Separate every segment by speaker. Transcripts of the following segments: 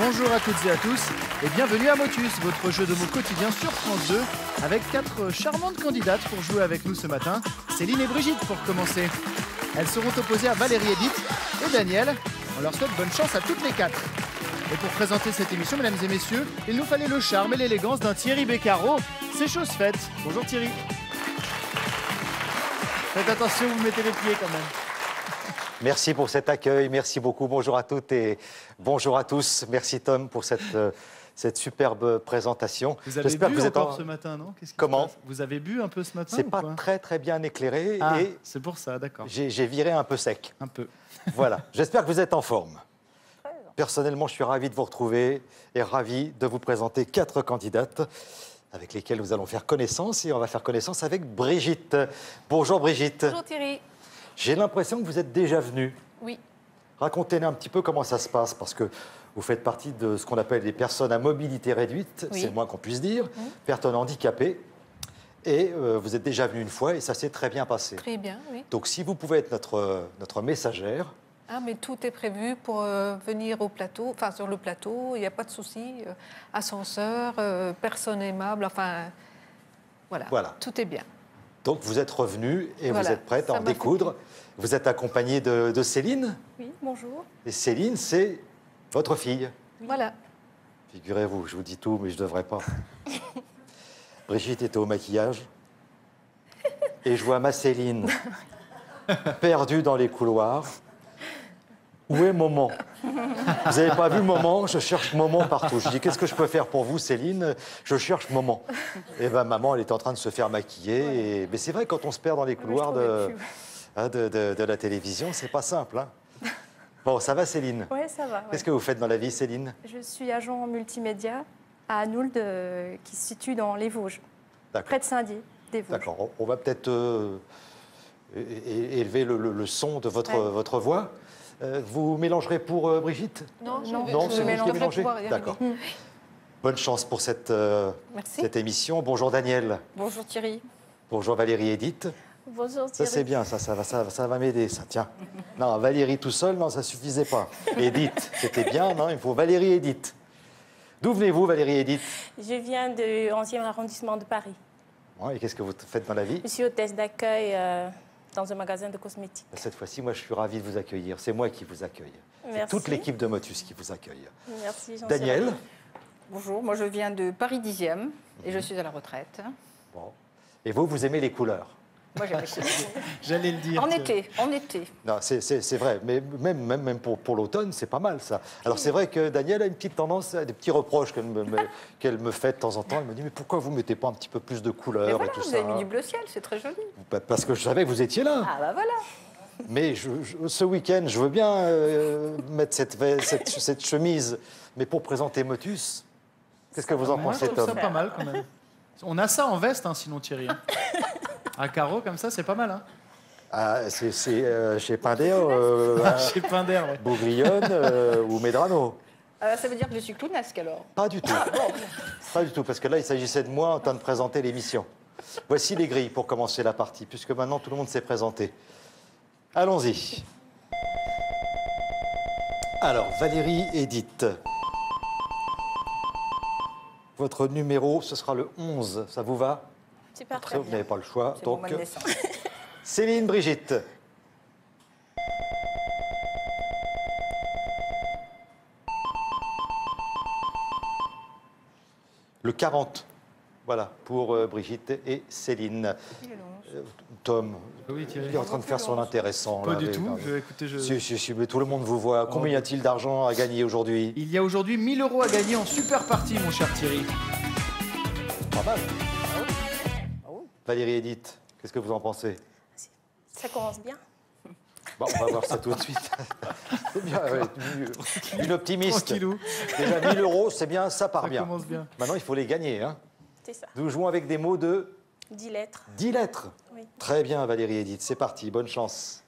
Speaker 1: Bonjour à toutes et à tous et bienvenue à Motus, votre jeu de mots quotidien sur France 2 avec 4 charmantes candidates pour jouer avec nous ce matin. Céline et Brigitte pour commencer. Elles seront opposées à Valérie, Edith et Daniel. On leur souhaite bonne chance à toutes les 4. Et pour présenter cette émission, mesdames et messieurs, il nous fallait le charme et l'élégance d'un Thierry Beccaro. C'est chose faite. Bonjour Thierry. Faites attention, vous mettez les pieds quand même.
Speaker 2: Merci pour cet accueil, merci beaucoup. Bonjour à toutes et bonjour à tous. Merci Tom pour cette superbe présentation.
Speaker 1: Vous avez bu encore ce matin, non?
Speaker 2: Comment?
Speaker 1: Vous avez bu un peu ce matin?
Speaker 2: C'est pas très bien éclairé et
Speaker 1: c'est pour ça, d'accord.
Speaker 2: J'ai viré un peu sec.
Speaker 1: Un peu.
Speaker 2: Voilà, j'espère que vous êtes en forme. Personnellement, je suis ravi de vous retrouver et ravi de vous présenter 4 candidates avec lesquelles nous allons faire connaissance et on va faire connaissance avec Brigitte. Bonjour Brigitte.
Speaker 3: Bonjour Thierry.
Speaker 2: J'ai l'impression que vous êtes déjà venue.
Speaker 3: Oui.
Speaker 2: Racontez-nous un petit peu comment ça se passe, parce que vous faites partie de ce qu'on appelle les personnes à mobilité réduite,
Speaker 3: oui.
Speaker 2: C'est le moins qu'on puisse dire, personnes handicapées. Et vous êtes déjà venue une fois et ça s'est très bien passé.
Speaker 3: Très bien, oui.
Speaker 2: Donc si vous pouvez être notre messagère.
Speaker 3: Ah, mais tout est prévu pour venir au plateau, enfin sur le plateau, il n'y a pas de souci. Ascenseur, personne aimable, enfin voilà, tout est bien.
Speaker 2: Donc vous êtes revenue et
Speaker 3: voilà,
Speaker 2: vous êtes prête à en découdre. Vous êtes accompagnée de Céline.
Speaker 3: Oui, bonjour.
Speaker 2: Et Céline, c'est votre fille.
Speaker 3: Oui. Voilà.
Speaker 2: Figurez-vous, je vous dis tout, mais je ne devrais pas. Brigitte était au maquillage. Et je vois ma Céline perdue dans les couloirs. Où est Maman? Vous n'avez pas vu Maman? Je cherche Maman partout. Je dis, qu'est-ce que je peux faire pour vous, Céline? Je cherche Maman. Et bien, maman, elle était en train de se faire maquiller.
Speaker 3: Ouais.
Speaker 2: Et... Mais c'est vrai, quand on se perd dans les couloirs de la télévision, c'est pas simple. Hein. Bon, ça va, Céline?
Speaker 4: Oui, ça va. Ouais.
Speaker 2: Qu'est-ce que vous faites dans la vie, Céline?
Speaker 4: Je suis agent multimédia à Anould, qui se situe dans les Vosges, près de Saint-Dié, des Vosges.
Speaker 2: D'accord. On va peut-être élever le son de votre voix. Vous mélangerez pour Brigitte?
Speaker 3: Non,
Speaker 2: c'est vous qui mélangez. D'accord. Bonne chance pour cette émission. Bonjour Daniel.
Speaker 4: Bonjour Thierry.
Speaker 2: Bonjour Valérie, Edith.
Speaker 4: Bonjour Thierry.
Speaker 2: Ça c'est bien, ça va m'aider, ça. Tiens. Non, Valérie tout seul, non, ça suffisait pas. Edith, c'était bien, non, il faut Valérie, Edith. D'où venez-vous, Valérie, Edith?
Speaker 4: Je viens du 11e arrondissement de Paris.
Speaker 2: Ouais, et qu'est-ce que vous faites dans la vie?
Speaker 4: Je suis hôtesse d'accueil dans un magasin de cosmétiques.
Speaker 2: Cette fois-ci, moi, je suis ravi de vous accueillir. C'est moi qui vous accueille. C'est toute l'équipe de Motus qui vous accueille.
Speaker 4: Merci, Jean.
Speaker 2: Daniel?
Speaker 5: Bonjour, moi je viens de Paris 10e et je suis à la retraite.
Speaker 2: Bon. Et vous aimez les couleurs?
Speaker 5: Moi j'aime les couleurs.
Speaker 1: J'allais le dire.
Speaker 5: En été.
Speaker 2: Non, c'est vrai, mais même pour l'automne, c'est pas mal ça. Alors c'est vrai que Daniel a une petite tendance, des petits reproches qu'elle me fait de temps en temps. Elle me dit, mais pourquoi vous ne mettez pas un petit peu plus de couleurs
Speaker 5: Mais voilà,
Speaker 2: et tout
Speaker 5: vous
Speaker 2: ça?
Speaker 5: avez mis du bleu ciel, c'est très joli.
Speaker 2: Parce que je savais que vous étiez là.
Speaker 5: Ah bah voilà.
Speaker 2: Mais ce week-end, je veux bien mettre cette chemise, mais pour présenter Motus, qu'est-ce que vous en
Speaker 1: Moi,
Speaker 2: pensez,
Speaker 1: je trouve
Speaker 2: Tom?
Speaker 1: ça pas mal quand même. On a ça en veste, hein, sinon Thierry. À carreaux comme ça, c'est pas mal. Hein.
Speaker 2: Ah, c'est chez Pinder,
Speaker 1: Chez Pinder, ouais.
Speaker 2: Bouglione ou Medrano?
Speaker 5: Ça veut dire que je suis clownesque alors?
Speaker 2: Pas du tout. Pas du tout, parce que là, il s'agissait de moi en train de présenter l'émission. Voici les grilles pour commencer la partie, puisque maintenant tout le monde s'est présenté. Allons-y. Alors, Valérie, Edith. Votre numéro, ce sera le 11. Ça vous va?
Speaker 4: Super,
Speaker 2: Très, vous n'avez pas le choix.
Speaker 5: C'est mon mois de naissance.
Speaker 2: Céline, Brigitte. Le 40. Voilà, pour Brigitte et Céline. Tom,
Speaker 1: Oui, Thierry.
Speaker 2: il est en train de faire son intéressant.
Speaker 1: Pas
Speaker 2: là,
Speaker 1: du
Speaker 2: avec-
Speaker 1: tout. Écoutez,
Speaker 2: Si, mais tout le monde vous voit. Combien y a-t-il d'argent à gagner aujourd'hui?
Speaker 1: Il y a aujourd'hui 1000 € à gagner en super partie, mon cher Thierry.
Speaker 2: Pas mal. Valérie, Edith, qu'est-ce que vous en pensez?
Speaker 4: Ça commence bien.
Speaker 2: Bon, on va voir ça tout de suite. C'est bien, une optimiste.
Speaker 1: Tranquillou.
Speaker 2: Déjà 1000 €, c'est bien, ça part
Speaker 1: Ça
Speaker 2: bien.
Speaker 1: commence bien.
Speaker 2: Maintenant, il faut les gagner. Hein.
Speaker 4: C'est ça.
Speaker 2: Nous jouons avec des mots de
Speaker 4: 10 lettres.
Speaker 2: 10 lettres.
Speaker 4: Oui.
Speaker 2: Très bien, Valérie Edith. C'est parti, bonne chance.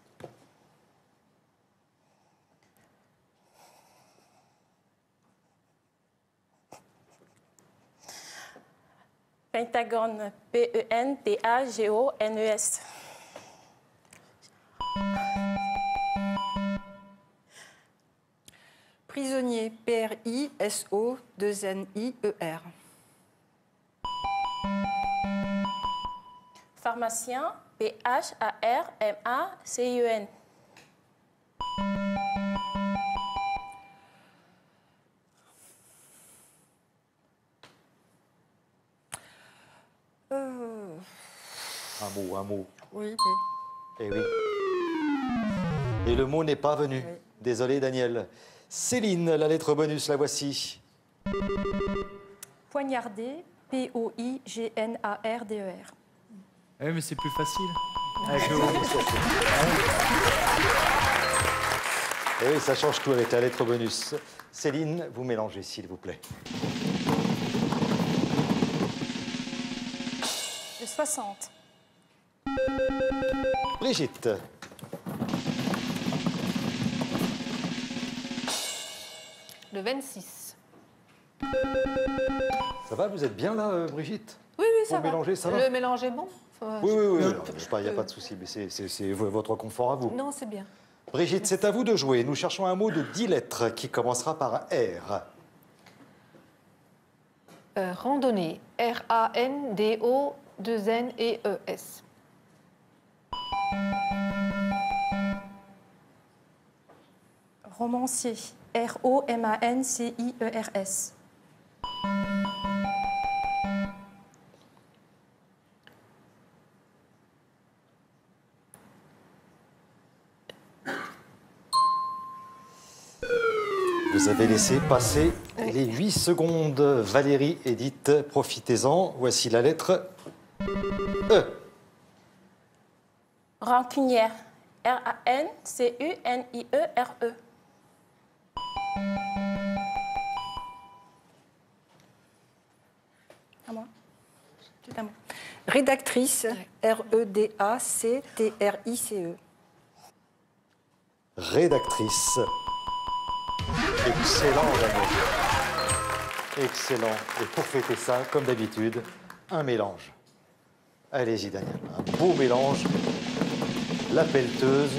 Speaker 4: Pentagone, P-E-N-T-A-G-O-N-E-S.
Speaker 5: Prisonnier, P-R-I-S-O-2-N-I-E-R.
Speaker 4: Pharmacien, P-H-A-R-M-A-C-I-E-N.
Speaker 2: Un mot.
Speaker 5: Oui,
Speaker 2: Eh oui. Et le mot n'est pas venu.
Speaker 5: Oui.
Speaker 2: Désolé, Daniel. Céline, la lettre bonus, la voici.
Speaker 4: Poignarder, P-O-I-G-N-A-R-D-E-R.
Speaker 1: Ah oui, mais c'est plus facile. Avec le
Speaker 2: Eh oui, ça change tout avec la lettre bonus. Céline, vous mélangez, s'il vous plaît.
Speaker 4: Le 60.
Speaker 2: Brigitte.
Speaker 3: Le 26.
Speaker 2: Ça va, vous êtes bien là, Brigitte?
Speaker 3: Oui, ça
Speaker 2: Pour
Speaker 3: va.
Speaker 2: mélanger, ça va?
Speaker 3: Le mélange est bon.
Speaker 2: Oui. Il n'y a pas de souci, mais c'est votre confort à vous.
Speaker 3: Non, c'est bien.
Speaker 2: Brigitte, c'est à vous de jouer. Nous cherchons un mot de 10 lettres qui commencera par un R.
Speaker 3: Randonnée. R-A-N-D-O-2-N-E-E-S.
Speaker 4: Romancier, R-O-M-A-N-C-I-E-R-S.
Speaker 2: Vous avez laissé passer les 8 secondes. Valérie, Edith, profitez-en. Voici la lettre E.
Speaker 4: Rancunière, R-A-N-C-U-N-I-E-R-E. À moi. C'est à moi.
Speaker 5: Rédactrice, R-E-D-A-C-T-R-I-C-E.
Speaker 2: Rédactrice. Excellent, Daniel. Excellent. Et pour fêter ça, comme d'habitude, un mélange. Allez-y, Daniel. Un beau mélange. La pelleteuse.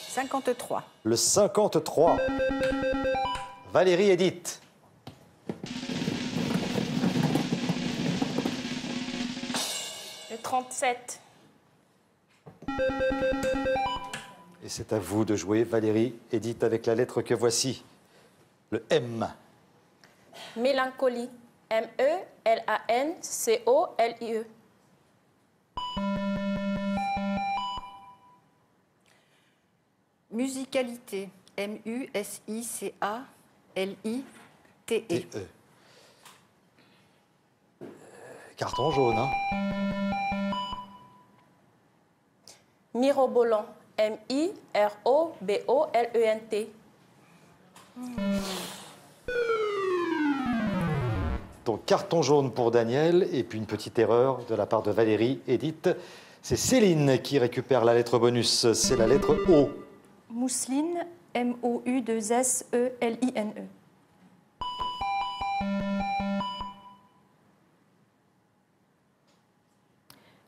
Speaker 5: 53.
Speaker 2: Le 53. Valérie, Edith.
Speaker 4: Le 37.
Speaker 2: Et c'est à vous de jouer, Valérie, Edith, avec la lettre que voici. Le M.
Speaker 4: Mélancolie, M-E-L-A-N-C-O-L-I-E.
Speaker 5: Musicalité, M-U-S-I-C-A-L-I-T-E.
Speaker 2: Et E. Carton jaune, hein?
Speaker 4: Mirobolant, M-I-R-O-B-O-L-E-N-T.
Speaker 2: Donc carton jaune pour Daniel, et puis une petite erreur de la part de Valérie, Edith. C'est Céline qui récupère la lettre bonus, c'est la lettre O.
Speaker 4: Mousseline, M-O-U-2-S-E-L-I-N-E.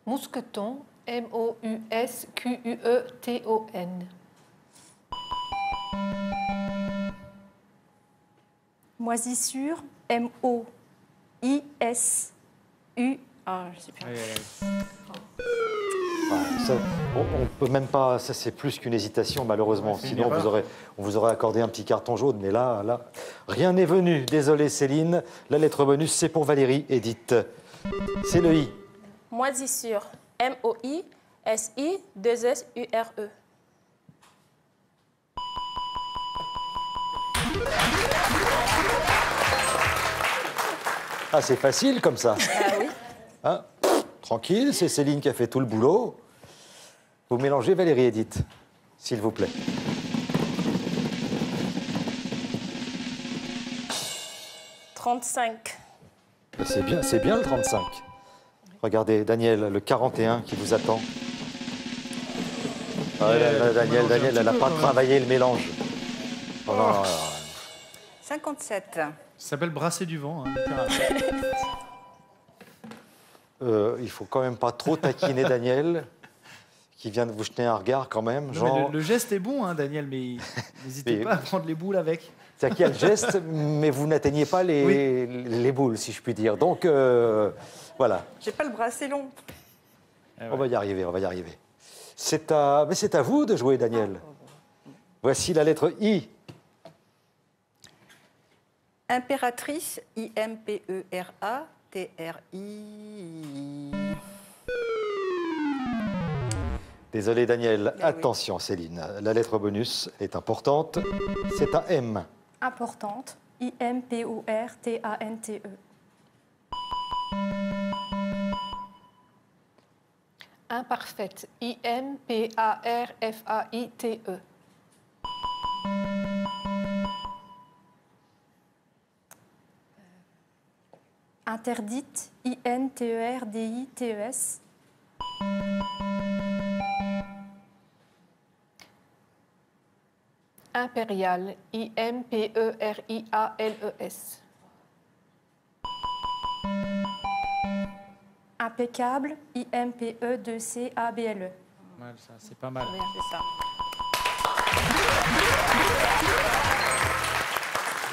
Speaker 3: Mousqueton. M-O-U-S-Q-U-E-T-O-N.
Speaker 4: Moisissure, M-O-I-S-U. Ah, je sais plus.
Speaker 2: Ça, on peut même pas, ça c'est plus qu'une hésitation malheureusement, sinon on vous aurait accordé un petit carton jaune, mais là, rien n'est venu. Désolé Céline, la lettre bonus c'est pour Valérie, Edith. C'est le I.
Speaker 4: Moisissure, M-O-I-S-I-2-S-U-R-E.
Speaker 2: Ah, c'est facile comme ça.
Speaker 5: Ah oui.
Speaker 2: Hein? Tranquille, c'est Céline qui a fait tout le boulot. Vous mélangez, Valérie Edith, s'il vous plaît.
Speaker 6: « 35.
Speaker 2: C'est bien le 35. Regardez, Daniel, le 41 qui vous attend. Ah, Daniel, elle n'a pas travaillé le mélange. Oh, non.
Speaker 5: 57.
Speaker 1: Ça s'appelle brasser du vent. Hein,
Speaker 2: il faut quand même pas trop taquiner Daniel, qui vient de vous jeter un regard quand même.
Speaker 1: Non,
Speaker 2: Genre...
Speaker 1: le geste est bon, hein, Daniel, mais n'hésitez pas à prendre les boules avec.
Speaker 2: C'est-à-dire qu'il y a le geste, mais vous n'atteignez pas les boules, si je puis dire. Donc, voilà.
Speaker 5: J'ai pas le bras assez long.
Speaker 2: On va y arriver, C'est à vous de jouer, Daniel. Voici la lettre I.
Speaker 5: Impératrice, I-M-P-E-R-A-T-R-I.
Speaker 2: Désolé, Daniel.
Speaker 5: Oui.
Speaker 2: Attention, Céline. La lettre bonus est importante. C'est un M.
Speaker 4: Importante. I-M-P-O-R-T-A-N-T-E.
Speaker 3: Imparfaite. I-M-P-A-R-F-A-I-T-E.
Speaker 4: Interdite. I-N-T-E-R-D-I-T-E-S.
Speaker 3: Impériale. I-M-P-E-R-I-A-L-E-S.
Speaker 4: Impeccable. I-M-P-E-2-C-A-B-L-E.
Speaker 1: Mal, ça, c'est pas mal.
Speaker 5: C'est ça.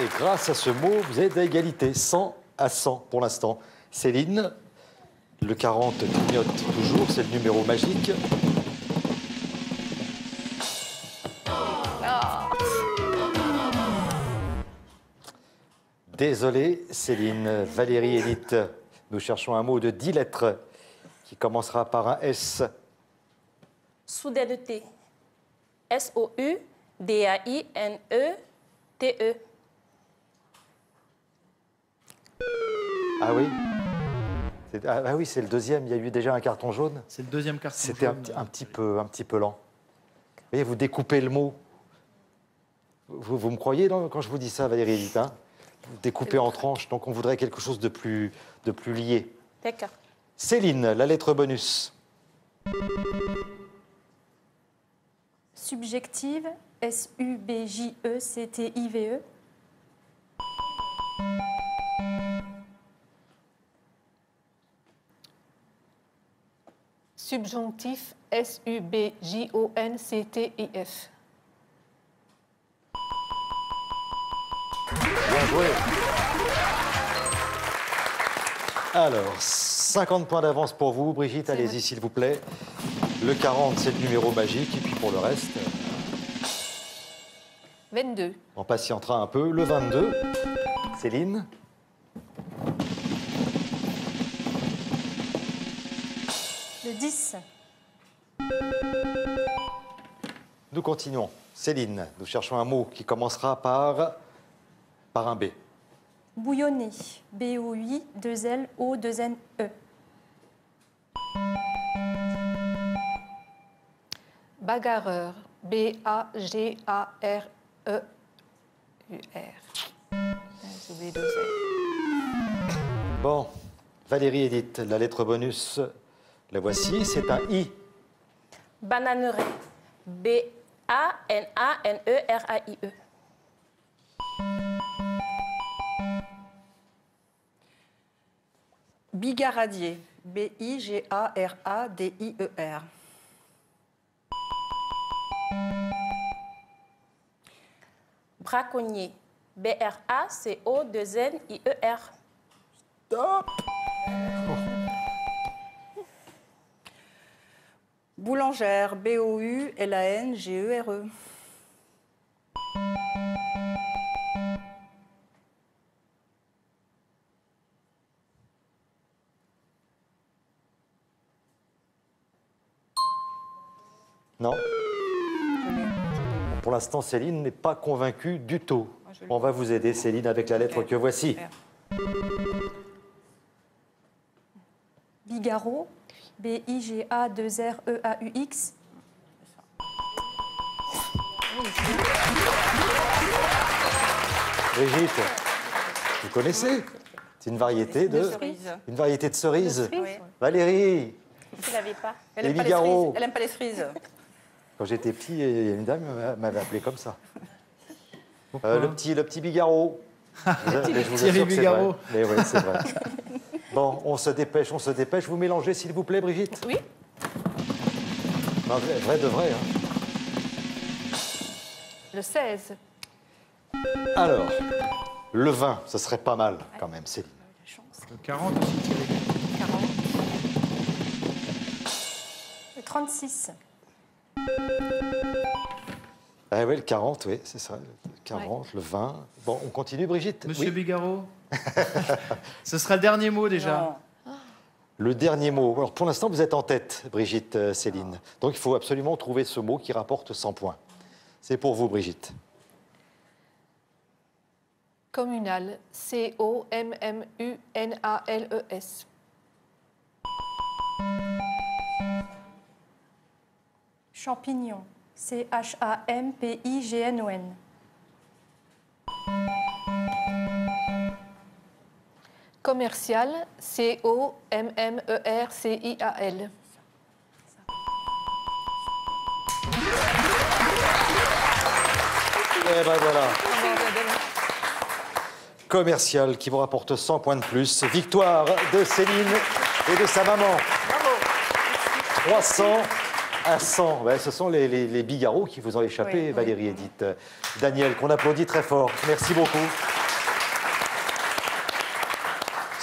Speaker 2: Et grâce à ce mot, vous êtes à égalité, 100 à 100 pour l'instant. Céline, le 40 clignote toujours, c'est le numéro magique. Désolé, Céline. Valérie Edith, nous cherchons un mot de 10 lettres qui commencera par un S.
Speaker 6: Soudaineté. S-O-U-D-A-I-N-E-T-E.
Speaker 2: Ah oui Ah oui, c'est le deuxième. Il y a eu déjà un carton jaune.
Speaker 1: C'est le deuxième carton
Speaker 2: C'était
Speaker 1: jaune.
Speaker 2: un petit peu lent. Vous voyez, vous découpez le mot. Vous me croyez quand je vous dis ça, Valérie Edith, hein? Vous découpez en tranches, donc on voudrait quelque chose de plus lié.
Speaker 6: D'accord.
Speaker 2: Céline, la lettre bonus.
Speaker 4: Subjective. S-U-B-J-E-C-T-I-V-E.
Speaker 3: Subjonctif. S-U-B-J-O-N-C-T-I-F.
Speaker 2: Bien joué. Alors, 50 points d'avance pour vous. Brigitte, allez-y, s'il vous plaît. Le 40, c'est le numéro magique. Et puis pour le reste,
Speaker 3: 22.
Speaker 2: on patientera un peu. Le 22, Céline.
Speaker 4: Le 10.
Speaker 2: Nous continuons. Céline, nous cherchons un mot qui commencera par un B.
Speaker 4: Bouillonner. B-O-I, 2 L-O, 2 N-E.
Speaker 3: Bagarreur. B-A-G-A-R-E-U-R. J'ai oublié 2 L.
Speaker 2: Bon, Valérie Edith, la lettre bonus, la voici, c'est un I.
Speaker 6: Bananerie. B-A-N-A-N-E-R-A-I-E.
Speaker 5: Bigaradier. B-I-G-A-R-A-D-I-E-R.
Speaker 6: Braconnier. B-R-A-C-O-2-N-I-E-R.
Speaker 5: Stop. Boulangère. B-O-U-L-A-N-G-E-R-E.
Speaker 2: Non. Pour l'instant, Céline n'est pas convaincue du tout. On va vous aider, Céline, avec la lettre que voici.
Speaker 4: Bigaro. B-I-G-A-2-R-E-A-U-X.
Speaker 2: Brigitte, vous connaissez? C'est une variété de cerises.
Speaker 5: Oui.
Speaker 2: Valérie,
Speaker 6: Vous l'avez pas.
Speaker 5: Elle
Speaker 2: Les
Speaker 5: aime pas les
Speaker 2: Bigarreaux.
Speaker 5: cerises. Elle aime pas les cerises.
Speaker 2: quand j'étais petit, il y a une dame m'avait appelé comme ça. Le petit Bigarreau. Je vous
Speaker 1: Thierry
Speaker 2: assure que c'est
Speaker 1: Bigarreau.
Speaker 2: vrai. Mais oui, c'est vrai. Bon, on se dépêche. Vous mélangez, s'il vous plaît, Brigitte?
Speaker 3: Oui.
Speaker 2: Non, vrai de vrai. Hein.
Speaker 3: Le 16.
Speaker 2: Alors, le 20, ce serait pas mal quand même, Céline.
Speaker 1: Le 40 aussi, Thierry.
Speaker 3: 40.
Speaker 4: Le 36.
Speaker 2: Ah oui, le 40, oui, c'est ça. Le 40, le 20. Bon, on continue, Brigitte?
Speaker 1: Monsieur
Speaker 2: Oui.
Speaker 1: Bigarreau. Ce sera le dernier mot déjà.
Speaker 5: Non.
Speaker 2: Le dernier mot. Alors, pour l'instant, vous êtes en tête, Brigitte, Céline. Donc, il faut absolument trouver ce mot qui rapporte 100 points. C'est pour vous, Brigitte.
Speaker 3: Communal. C-O-M-M-U-N-A-L-E-S.
Speaker 4: Champignon. C-H-A-M-P-I-G-N-O-N.
Speaker 3: Commercial. C-O-M-M-E-R-C-I-A-L.
Speaker 2: Eh ben voilà. Commercial qui vous rapporte 100 points de plus. Victoire de Céline et de sa maman.
Speaker 3: Bravo.
Speaker 2: 300 à 100. Ouais, ce sont les bigarreaux qui vous ont échappé,
Speaker 5: Oui,
Speaker 2: Valérie, Edith. Daniel, qu'on applaudit très fort. Merci beaucoup.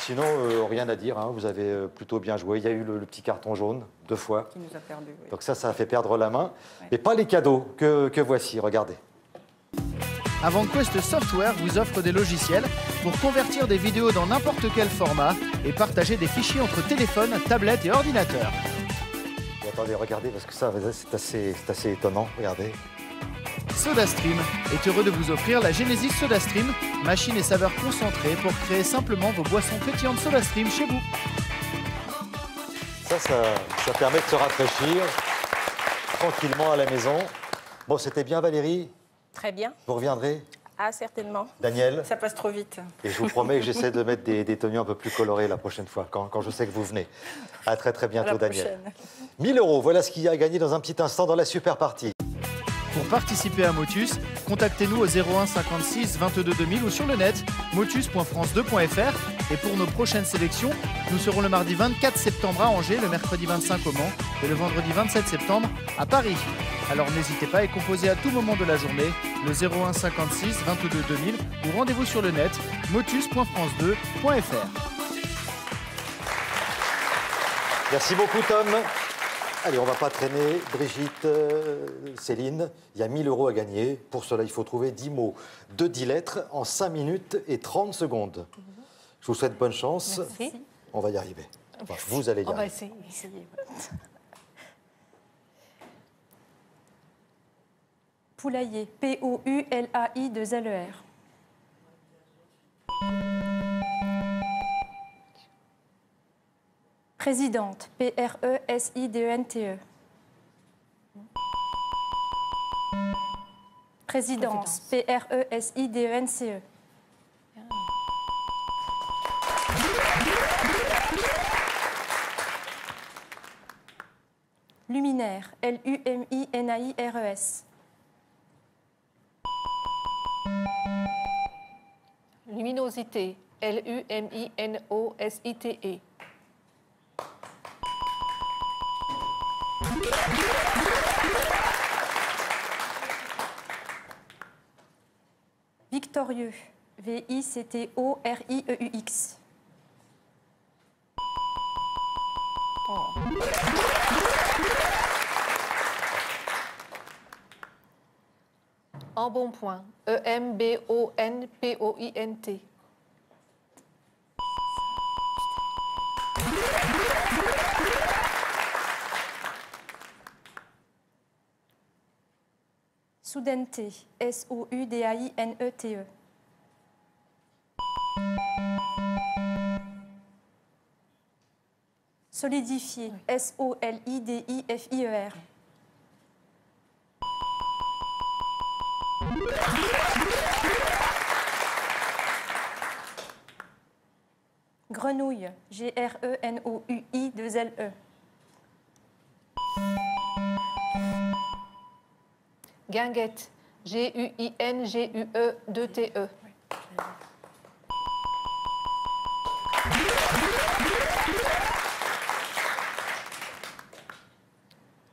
Speaker 2: Sinon, rien à dire. Hein. Vous avez plutôt bien joué. Il y a eu le petit carton jaune 2 fois.
Speaker 5: Qui nous a perdu. Oui.
Speaker 2: Donc ça a fait perdre la main. Mais pas les cadeaux que voici. Regardez.
Speaker 1: AvantQuest Software vous offre des logiciels pour convertir des vidéos dans n'importe quel format et partager des fichiers entre téléphone, tablette et ordinateur.
Speaker 2: Et attendez, regardez, parce que ça, c'est assez étonnant. Regardez.
Speaker 1: SodaStream est heureux de vous offrir la Genesis SodaStream, machine et saveur concentrée pour créer simplement vos boissons pétillantes SodaStream chez vous.
Speaker 2: Ça permet de se rafraîchir tranquillement à la maison. Bon, c'était bien, Valérie?
Speaker 6: Très bien.
Speaker 2: Vous reviendrez?
Speaker 6: Ah, certainement.
Speaker 2: Daniel?
Speaker 5: Ça passe trop vite.
Speaker 2: Et je vous promets que j'essaie de mettre des tenues un peu plus colorées la prochaine fois, quand je sais que vous venez. À très très bientôt,
Speaker 5: À la
Speaker 2: Daniel.
Speaker 5: prochaine.
Speaker 2: 1000 €, voilà ce qu'il y a à gagner dans un petit instant dans la super partie.
Speaker 1: Pour participer à Motus, contactez-nous au 01 56 22 2000 ou sur le net motus.france2.fr. Et pour nos prochaines sélections, nous serons le mardi 24 septembre à Angers, le mercredi 25 au Mans et le vendredi 27 septembre à Paris. Alors n'hésitez pas et composez à tout moment de la journée le 01 56 22 2000 ou rendez-vous sur le net motus.france2.fr.
Speaker 2: Merci beaucoup, Tom. Allez, on ne va pas traîner. Brigitte, Céline, il y a 1000 € à gagner. Pour cela, il faut trouver 10 mots de 10 lettres en 5 minutes et 30 secondes. Je vous souhaite bonne chance.
Speaker 3: Merci.
Speaker 2: On va y arriver. Enfin, vous allez y
Speaker 3: On va
Speaker 2: arriver.
Speaker 3: essayer.
Speaker 4: Poulailler. P-O-U-L-A-I-2-L-E-R. Présidente. P-R-E-S-I-D-E-N-T-E. Présidence. P-R-E-S-I-D-E-N-C-E. Luminaire. L-U-M-I-N-A-I-R-E-S.
Speaker 3: Luminosité. L-U-M-I-N-O-S-I-T-E.
Speaker 4: Victorieux. V-I-C-T-O-R-I-E-U-X.
Speaker 3: Embonpoint. E-M-B-O-N-P-O-I-N-T.
Speaker 4: Soudaineté. S-O-U-D-A-I-N-E-T-E. Solidifier. S-O-L-I-D-I-F-I-E-R. Grenouille, G-R-E-N-O-U-I-2-L-E.
Speaker 3: Guinguette, G-U-I-N-G-U-E-2-T-E.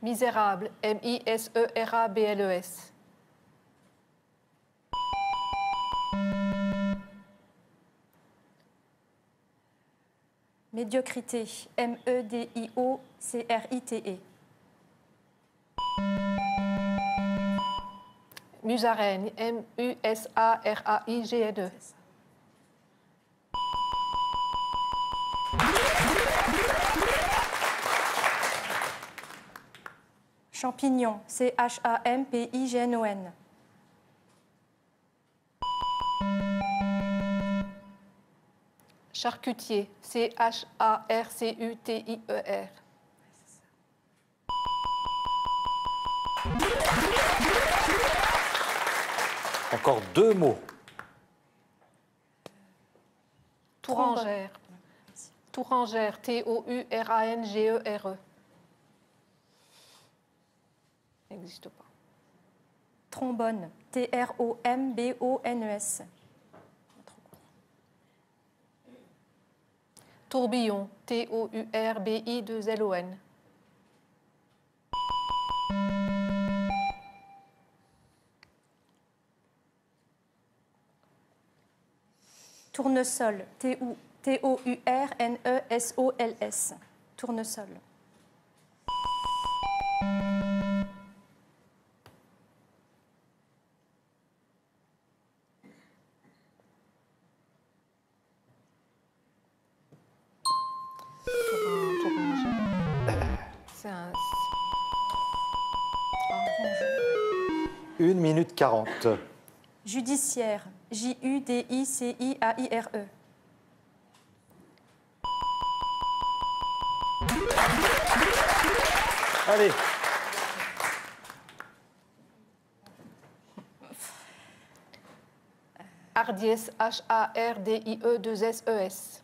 Speaker 3: Misérable, M-I-S-E-R-A-B-L-E-S.
Speaker 4: Médiocrité, M-E-D-I-O-C-R-I-T-E.
Speaker 3: Musaraigne, M-U-S-A-R-A-I-G-N-E.
Speaker 4: Champignon, C-H-A-M-P-I-G-N-O-N.
Speaker 3: Charcutier, C-H-A-R-C-U-T-I-E-R.
Speaker 2: Encore 2 mots.
Speaker 3: Tourangère. Tourangère, T-O-U-R-A-N-G-E-R-E. N'existe pas.
Speaker 4: Trombone, T-R-O-M-B-O-N-E-S.
Speaker 3: Tourbillon, T-O-U-R-B-I-2-L-O-N.
Speaker 4: Tournesol, T-O-U-R-N-E-S-O-L-S. Tournesol.
Speaker 3: C'est un...
Speaker 2: 1 minute 40.
Speaker 4: Judiciaire, J-U-D-I-C-I-A-I-R-E.
Speaker 2: Allez.
Speaker 3: Hardiesse, H-A-R-D-I-E-2-S-E-S.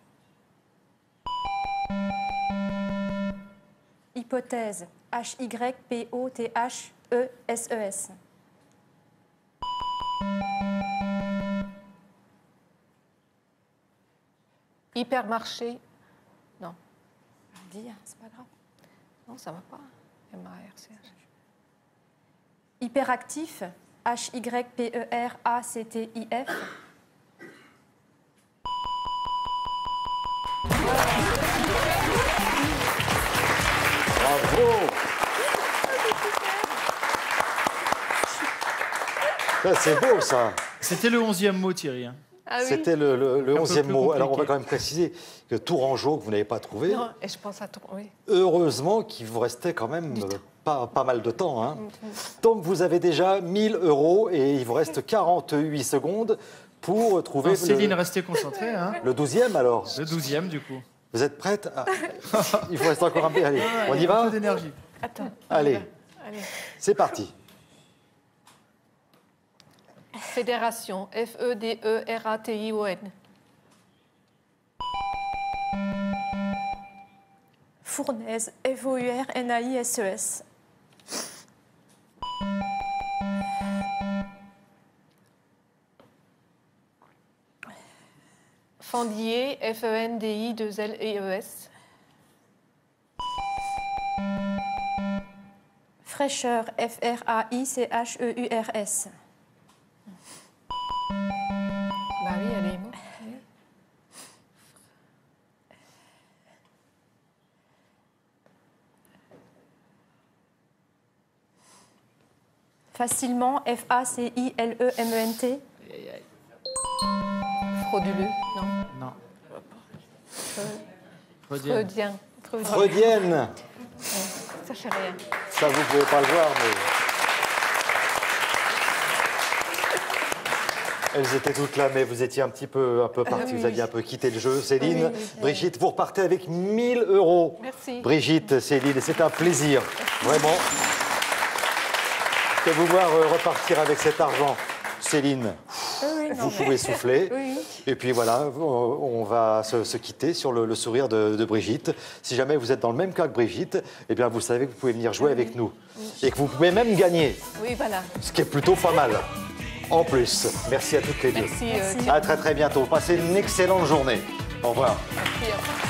Speaker 4: Hypothèse, H-Y-P-O-T-H-E-S-E-S.
Speaker 3: Hypermarché. Non.
Speaker 4: Dis, c'est pas grave.
Speaker 3: Non, ça va pas. M-A-R-C-H.
Speaker 4: Hyperactif, H-Y-P-E-R-A-C-T-I-F.
Speaker 2: Bravo. Ça, c'est beau, ça.
Speaker 1: C'était le 11e mot, Thierry. Hein.
Speaker 3: Ah oui.
Speaker 2: C'était le 11e mot.
Speaker 1: compliqué.
Speaker 2: Alors, on va quand même préciser que Tourangeau, que vous n'avez pas trouvé,
Speaker 3: Non, et je pense à tout. Oui.
Speaker 2: heureusement qu'il vous restait quand même pas mal de temps. Hein. Donc, vous avez déjà 1 000 € et il vous reste 48 secondes pour trouver
Speaker 1: Céline, restez concentrée. Hein.
Speaker 2: le 12e, alors.
Speaker 1: Le 12e, du coup.
Speaker 2: Vous êtes prête Il vous reste encore un peu. Allez, on y va
Speaker 1: Un peu d'énergie.
Speaker 3: Attends.
Speaker 2: Allez,
Speaker 3: Allez.
Speaker 2: c'est parti.
Speaker 3: Fédération, F-E-D-E-R-A-T-I-O-N.
Speaker 4: Fournaise, F-O-U-R-N-A-I-S-E-S.
Speaker 3: Fendier, F-E-N-D-I-2-L-E-E-S.
Speaker 4: Fraîcheur, F-R-A-I-C-H-E-U-R-S.
Speaker 3: Bah oui, elle est morte.
Speaker 4: Facilement, F-A-C-I-L-E-M-E-N-T.
Speaker 3: Frauduleux, non.
Speaker 1: Non.
Speaker 3: Freudien.
Speaker 2: Freudienne.
Speaker 3: Ça fait rien.
Speaker 2: Ça, vous ne pouvez pas le voir, mais... Elles étaient toutes là, mais vous étiez un peu partis,
Speaker 3: oui,
Speaker 2: vous aviez un peu quitté le jeu. Céline,
Speaker 3: Oui, oui.
Speaker 2: Brigitte, vous repartez avec 1 000 €.
Speaker 3: Merci.
Speaker 2: Brigitte, Céline, c'est un plaisir, vraiment, de vous voir repartir avec cet argent. Céline, vous pouvez souffler. Et puis voilà, on va se quitter sur le sourire de Brigitte. Si jamais vous êtes dans le même cas que Brigitte, eh bien vous savez que vous pouvez venir jouer avec nous. Et que vous pouvez même gagner.
Speaker 3: Oui, voilà.
Speaker 2: Ce qui est plutôt pas mal. En plus, merci à toutes les deux.
Speaker 3: Merci.
Speaker 2: À très bientôt. Passez une excellente journée. Au revoir.
Speaker 3: Merci.